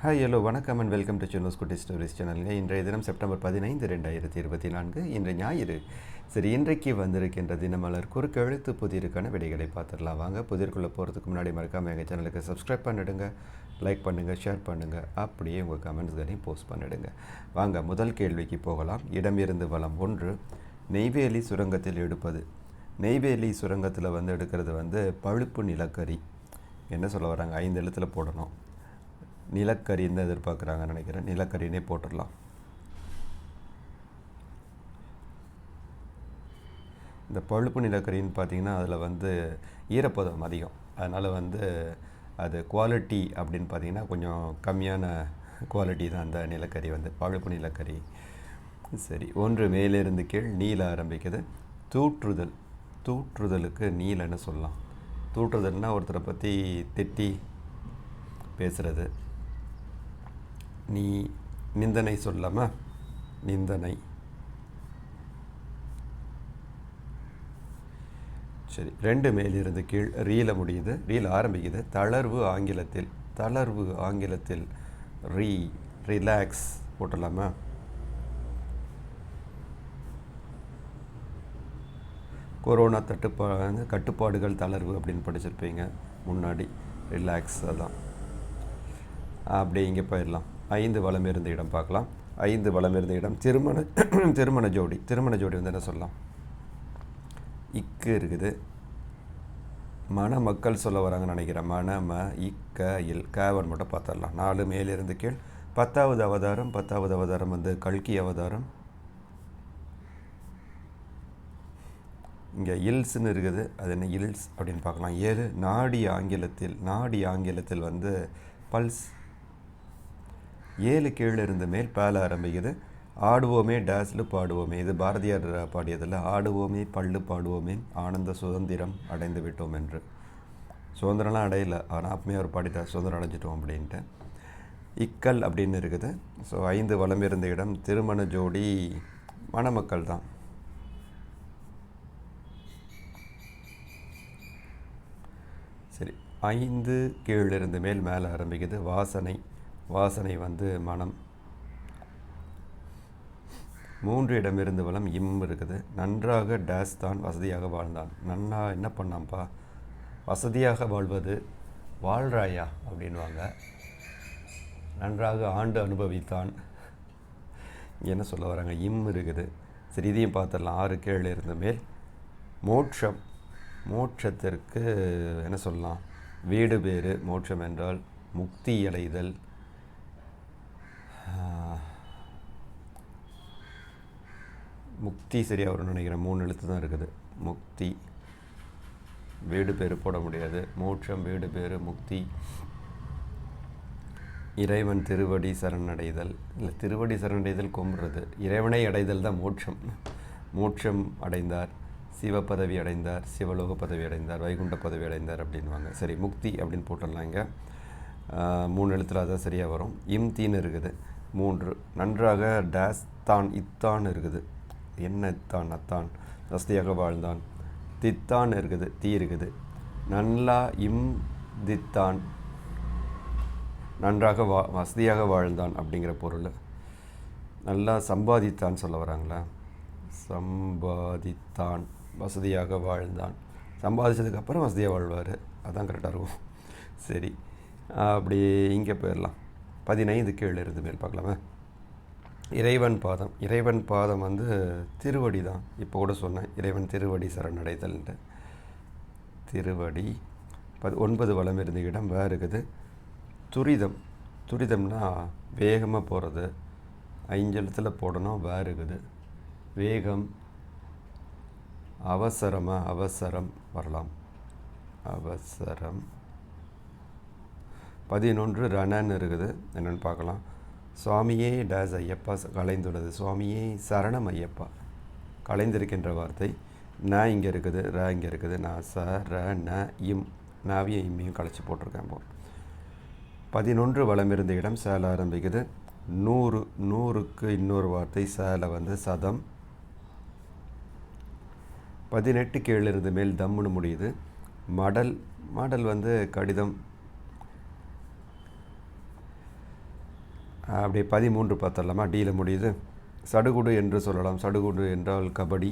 Hi hello வணக்கம் and welcome to சின்னோஸ் குட்டி stories சேனலுங்க. இன்றைய தினம் செப்டம்பர் 15, 2024 இன்று ஞாயிறு. சரி, இன்றைக்கு வந்திருக்கின்ற தினமலர் குறுக்கு எழுத்து புதிருக்கான விடைகளை பார்த்துடலாம். வாங்க. புதிர்க்குள்ளே போகிறதுக்கு முன்னாடி மறக்காமல் எங்கள் சேனலுக்கு சப்ஸ்கிரைப் பண்ணிவிடுங்க, லைக் பண்ணுங்கள், ஷேர் பண்ணுங்கள், அப்படியே உங்கள் கமெண்ட்ஸ்களையும் போஸ்ட் பண்ணிவிடுங்க. வாங்க, முதல் கேள்விக்கு போகலாம். இடமிருந்து வளம். 1. நெய்வேலி சுரங்கத்தில் எடுப்பது. நெய்வேலி சுரங்கத்தில் எடுக்கிறது பழுப்பு நிலக்கரி. என்ன சொல்ல வராங்க? 5 எழுத்தில் போடணும். நிலக்கரின்னு எதிர்பார்க்குறாங்கன்னு நினைக்கிறேன். நிலக்கரினே போட்டுடலாம். இந்த பழுப்பு நிலக்கரின்னு பார்த்திங்கன்னா அதில் ஈரப்பதம் அதிகம். அதனால் அது குவாலிட்டி அப்படின்னு பார்த்திங்கன்னா கொஞ்சம் கம்மியான குவாலிட்டி தான் அந்த நிலக்கரி பழுப்பு நிலக்கரி. சரி, 1 மேலிருந்து கீழ் நீல ஆரம்பிக்குது. தூற்றுதல். தூற்றுதலுக்கு நீலன்னு சொல்லலாம். தூற்றுதல்னால் ஒருத்தரை பற்றி திட்டி பேசுகிறது. நிந்தனை சொல்லாமா? நிந்தனை. சரி, 2 மேலிருந்து கீழ் ரீல முடியுது. ரீல ஆரம்பிக்குது. தளர்வு ஆங்கிலத்தில். தளர்வு ஆங்கிலத்தில் ரிலாக்ஸ் போட்டலாமா? கொரோனா கட்டுப்பாடுகள் தளர்வு அப்படின்னு படிச்சிருப்பீங்க முன்னாடி. ரிலாக்ஸ் அதான். அப்படியே இங்கே போயிடலாம். 5 வலம் இருந்த இடம் பார்க்கலாம். 5 வலம் இருந்த இடம் திருமண ஜோடி. திருமண ஜோடி என்ன சொல்லலாம்? இக்கு இருக்குது. மக்கள் சொல்ல வராங்கன்னு நினைக்கிறேன். இக்க இல் கேவன் மட்டும் பார்த்துடலாம். 4 மேலிருந்து கீழ். 10வது அவதாரம். 10வது அவதாரம் கல்கி அவதாரம். இங்கே இல்ஸ்ன்னு இருக்குது. அது என்ன இல்ஸ் அப்படின்னு பார்க்கலாம். 7 நாடி ஆங்கிலத்தில். நாடி ஆங்கிலத்தில் பல்ஸ். 7 கீழே இருந்து மேல் பேல ஆரம்பிக்குது. ஆடுவோமே டேஸ்லு பாடுவோமே. இது பாரதியார் பாடியதில். ஆடுவோமே பள்ளு பாடுவோமே ஆனந்த சுதந்திரம் அடைந்து விட்டோம் என்று. சுதந்திரம்லாம் அடையலை, ஆனால் அப்பமே அவர் பாடிட்டார் சுதந்திரம் அடைஞ்சிட்டோம் அப்படின்ட்டு. இக்கல் அப்படின்னு இருக்குது. ஸோ 5 வலம் இருந்த இடம் திருமண ஜோடி மணமக்கள் தான். சரி, 5 கீழிருந்து மேல் மேலே ஆரம்பிக்குது. வாசனை. வாசனை மனம். 3 இடமிருந்து வளம் இம் இருக்குது. நன்றாக டேஸ் தான் வசதியாக வாழ்ந்தான். நன்னா என்ன பண்ணாம்ப்பா? வசதியாக வாழ்வது வாழ்றாயா அப்படின்வாங்க. நன்றாக ஆண்டு அனுபவித்தான். இங்கே என்ன சொல்ல வராங்க? இம் இருக்குது. சரி, இதையும் பார்த்துடலாம். 6 கீழே இருந்து மேல். மோட்சம். மோட்சத்திற்கு என்ன சொல்லலாம்? வீடு பேர். மோட்சம் என்றால் முக்தி அடைதல். முக்தி சரியாக வரும்னு நினைக்கிறேன். 3 எழுத்து தான் இருக்குது. முக்தி. வீடு பேர் போட முடியாது. மோட்சம் வீடு பேர் முக்தி. இறைவன் திருவடி சரணடைதல். இல்லை, திருவடி சரணடைதல் கும்பிட்றது. இறைவனை அடைதல் தான் மோட்சம். மோட்சம் அடைந்தார், சிவபதவி அடைந்தார், சிவலோக பதவி அடைந்தார், வைகுண்ட பதவி அடைந்தார் அப்படின்வாங்க. சரி, முக்தி அப்படின்னு போட்டுடலாம். இங்கே 3 எழுத்துல அதான் சரியாக வரும். இம் தீன்னு இருக்குது. 3 நன்றாக டேஸ் தான் இத்தான் இருக்குது. என்ன இத்தான்? அத்தான். வசதியாக வாழ்ந்தான். தித்தான் இருக்குது. தீ இருக்குது. நல்லா இம் தித்தான். நன்றாக வசதியாக வாழ்ந்தான் அப்படிங்கிற பொருள். நல்லா சம்பாதித்தான் சொல்ல வராங்களா? சம்பாதித்தான் வசதியாக வாழ்ந்தான். சம்பாதிச்சதுக்கப்புறம் வசதியாக வாழ்வார். அதான் கரெக்டாக இருக்கும். சரி, அப்படி இங்கே போயிடலாம். 15 கீழே இருந்து மேல் பார்க்கலாமா? இறைவன் பாதம். இறைவன் பாதம் திருவடி தான். இப்போ கூட சொன்னேன், இறைவன் திருவடி சரணடைதல்ன்ட்டு. திருவடி. 9 வலம் இருந்த இடம் வேறு இருக்குது. துரிதம். துரிதம்னா வேகமாக போகிறது. 5 எழுத்தில் போடணும். வேறு இருக்குது. வேகம். அவசரமாக அவசரம் வரலாம். அவசரம். 11 ரணன் இருக்குது. என்னென்னு பார்க்கலாம். சுவாமியே டேஸ் ஐயப்பா கலைந்துள்ளது. சுவாமியே சரணம் ஐயப்பா. கலைந்திருக்கின்ற வார்த்தை. ந இங்கே இருக்குது, ர இங்கே இருக்குது. நான் ச ர ந இம். நாவிய இம்மையும் கலைச்சி போட்டிருக்கேன். 11 வலம் இருந்த இடம் சேல ஆரம்பிக்குது. 100. 100க்கு இன்னொரு வார்த்தை சேல சதம். 18 கீழிருந்து மேல் தம்முன்னு முடியுது. மடல். மடல் கடிதம். அப்படியே 13 பார்த்துடலாமா? டியில் முடியுது. சடுகுடு என்று சொல்லலாம். சடுகுடு என்றால் கபடி.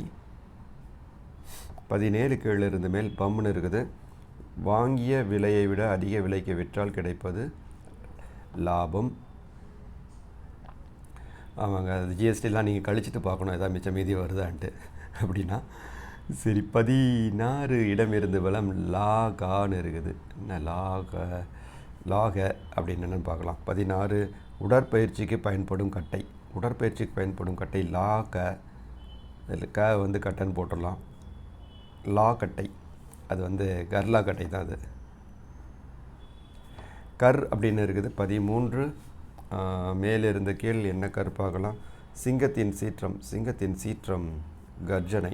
17 கீழே இருந்து மேல் பம்முன்னு இருக்குது. வாங்கிய விலையை விட அதிக விலைக்கு விற்றால் கிடைப்பது லாபம். ஆமாங்க, அது ஜிஎஸ்டிலாம் நீங்கள் கழிச்சிட்டு பார்க்கணும் எதாவது மிச்சம் மீதி வருதான்ட்டு. அப்படின்னா சரி, 16 இடம் இருந்து வளம் லாகான்னு இருக்குது. என்ன லாக அப்படின்னு என்னென்னு பார்க்கலாம். 16 உடற்பயிற்சிக்கு பயன்படும் கட்டை. உடற்பயிற்சிக்கு பயன்படும் கட்டை லாக. இதில் வந்து கட்டைன்னு போட்டுடலாம். லா கட்டை, அது கர்லா கட்டை தான். அது கர் அப்படின்னு இருக்குது. 13 மேலிருந்து கீழ் என்ன கர் பார்க்கலாம். சிங்கத்தின் சீற்றம். சிங்கத்தின் சீற்றம் கர்ஜனை.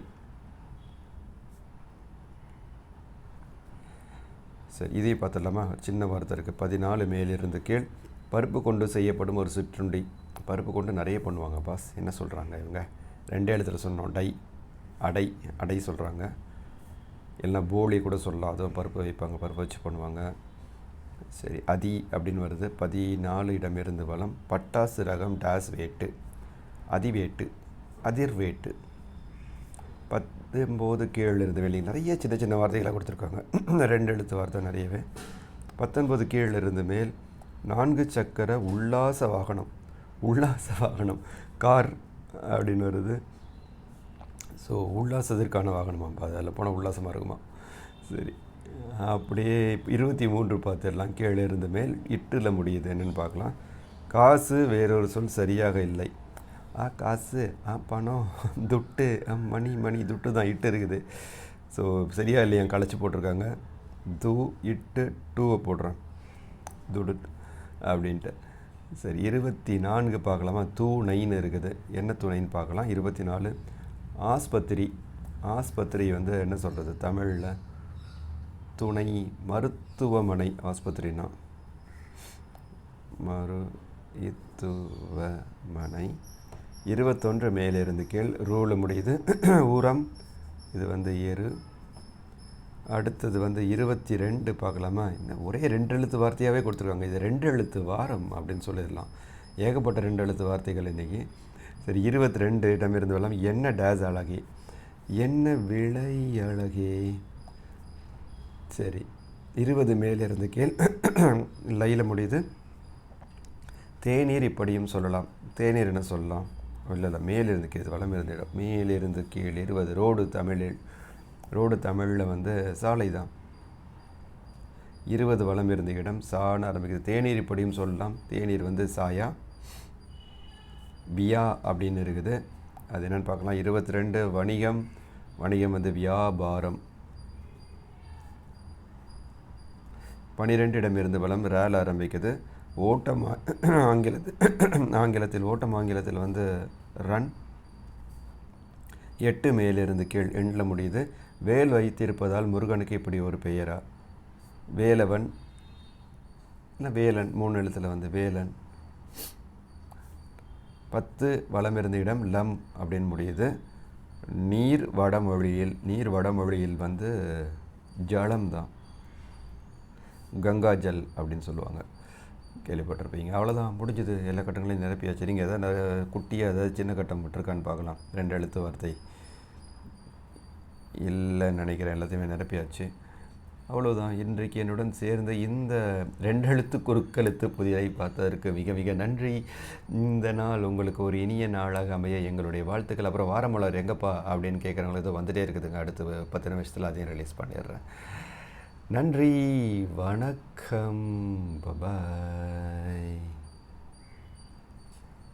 சரி, இதையும் பார்த்துடலாமா? சின்ன வார்த்தை இருக்குது. 14 மேலிருந்து கீழ் பருப்பு கொண்டு செய்யப்படும் ஒரு சிற்றுண்டி. பருப்பு கொண்டு நிறைய பண்ணுவாங்க பாஸ். என்ன சொல்கிறாங்க இவங்க? 2 எழுத்தில் சொன்னோம். அடை. அடை சொல்கிறாங்க. எல்லாம் போலி கூட சொல்லலாம். அதுவும் பருப்பு வைப்பாங்க, பருப்பு வச்சு பண்ணுவாங்க. சரி, அதி அப்படின்னு வருது. 14 இடமிருந்து வளம் பட்டாசு ரகம் டேஸ் வேட்டு. அதிவேட்டு, அதிர்வேட்டு. 19 கீழே இருந்து வெளியே நிறைய சின்ன சின்ன வார்த்தைகளை கொடுத்துருக்காங்க. 2 எழுத்து வார்த்தை நிறையவே. 19 கீழே இருந்து மேல் 4 சக்கர உல்லாச வாகனம். உல்லாச வாகனம் கார் அப்படின்னு வருது. ஸோ உல்லாசத்திற்கான வாகனமாப்பா, அதில் போனால் உல்லாசமாக இருக்குமா? சரி, அப்படியே 23 பார்த்துடலாம். கீழே இருந்து மேல் இட்டில் முடியுது. என்னென்னு பார்க்கலாம். காசு வேறொரு சொல் சரியாக இல்லை. காசு, பணம், துட்டு, மணி துட்டு தான். இட்டு இருக்குது. ஸோ சரியாக இல்லையா களைச்சி போட்டிருக்காங்க. இட்டு டூவை போடுறேன். துடு அப்படின்ட்டு. சரி, 24 பார்க்கலாமா? துணைன்னு இருக்குது. என்ன துணைன்னு பார்க்கலாம். 24 ஆஸ்பத்திரி. ஆஸ்பத்திரி என்ன சொல்கிறது தமிழில்? துணை மருத்துவமனை. ஆஸ்பத்திரினா மருத்துவமனை. 21 மேலிருந்து கீழ் ரூல் முடியுது. ஊரம். இது எரு. அடுத்தது 22 பார்க்கலாமா? ஒரே 2 எழுத்து வார்த்தையாகவே கொடுத்துருக்காங்க. இது 2 எழுத்து வாரம் அப்படின்னு சொல்லிடலாம். ஏகப்பட்ட 2 எழுத்து வார்த்தைகள் இன்றைக்கி. சரி, 22 இடமிருந்து வரலாம். என்ன டேஸ் அழகே. என்ன விலை அழகே. சரி, 20 மேலிருந்து கீழ் லையில் முடியுது. தேநீர் இப்படியும் சொல்லலாம். தேநீர் என்ன சொல்லலாம்? இல்லை, மேலிருந்து கீழ் வளம் இருந்த இடம். மேலிருந்து கீழ் 20 ரோடு. தமிழில் சாலை தான். 20 வளம் இருந்த இடம் சான்னு ஆரம்பிக்குது. தேநீர் இப்படியும் சொல்லலாம். தேநீர் சாயா வியா அப்படின்னு இருக்குது. அது என்னென்னு பார்க்கலாம். 22 வணிகம். வணிகம் வியாபாரம். 12 இடமிருந்து வளம் ரேல் ஆரம்பிக்குது. ஓட்டம் ஆங்கிலத்தில் ஓட்டம் ஆங்கிலத்தில் ரன். 8 மேலிருந்து கீழ் எண்ணில் முடியுது. வேல் வைத்திருப்பதால் முருகனுக்கு இப்படி ஒரு பெயரா? வேலவன் இல்லை வேலன். 3 எழுத்தில் வேலன். 10 வளம் இருந்த இடம் லம் அப்படின்னு முடியுது. நீர் வடமொழியில். நீர் வடமொழியில் ஜலம் தான். கங்கா ஜல் அப்படின்னு சொல்லுவாங்க, கேள்விப்பட்டிருப்பீங்க. அவ்வளோதான், முடிஞ்சுது. எல்லா கட்டங்களையும் நிரப்பியாச்சு. நீங்கள் எதாவது குட்டியாக ஏதாவது சின்ன கட்டம் விட்டுருக்கான்னு பார்க்கலாம். 2 எழுத்து வார்த்தை இல்லைன்னு நினைக்கிறேன். எல்லாத்தையுமே நிரப்பியாச்சு. அவ்வளோதான். இன்றைக்கு என்னுடன் சேர்ந்த இந்த 2 எழுத்து குறுக்கெழுத்து புதிரை பார்த்ததற்கு மிக மிக நன்றி. இந்த நாள் உங்களுக்கு ஒரு இனிய நாளாக அமைய எங்களுடைய வாழ்த்துக்கள். அப்புறம் வாரமலர் எங்கப்பா அப்படின்னு கேட்குறவங்களுக்கு வந்துகிட்டே இருக்குதுங்க. அடுத்து 10 நிமிஷத்தில் அதையும் ரிலீஸ் பண்ணிடுறேன். நன்றி, வணக்கம், பபாய்.